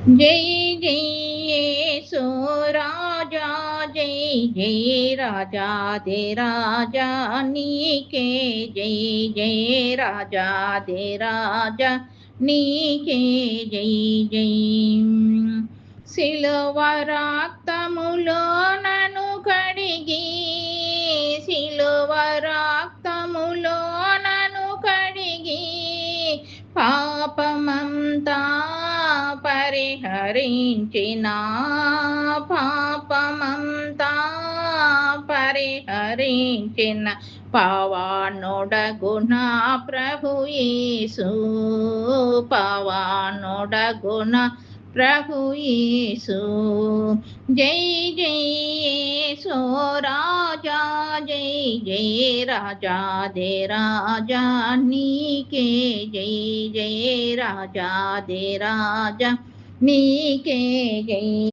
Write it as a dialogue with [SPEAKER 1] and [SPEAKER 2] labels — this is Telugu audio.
[SPEAKER 1] जय जय येसु राजा, जय जय राजा दे राजा नीके, जय जय राजा दे राजा नीके, जय जय। సిలువ రక్తములో నన్ను కడిగి, సిలువ రక్తములో నన్ను కడిగి, పాపమంతా పరిహరించిన, పాపమంతా పరిహరించిన పవానుడగుణ ప్రభు యేసు, పవానుడగుణ ప్రభు యేసు। जय जय येसु राजा, जय जय राजा दे राजा नीके, जय जय राजा दे राजा नीके, जय।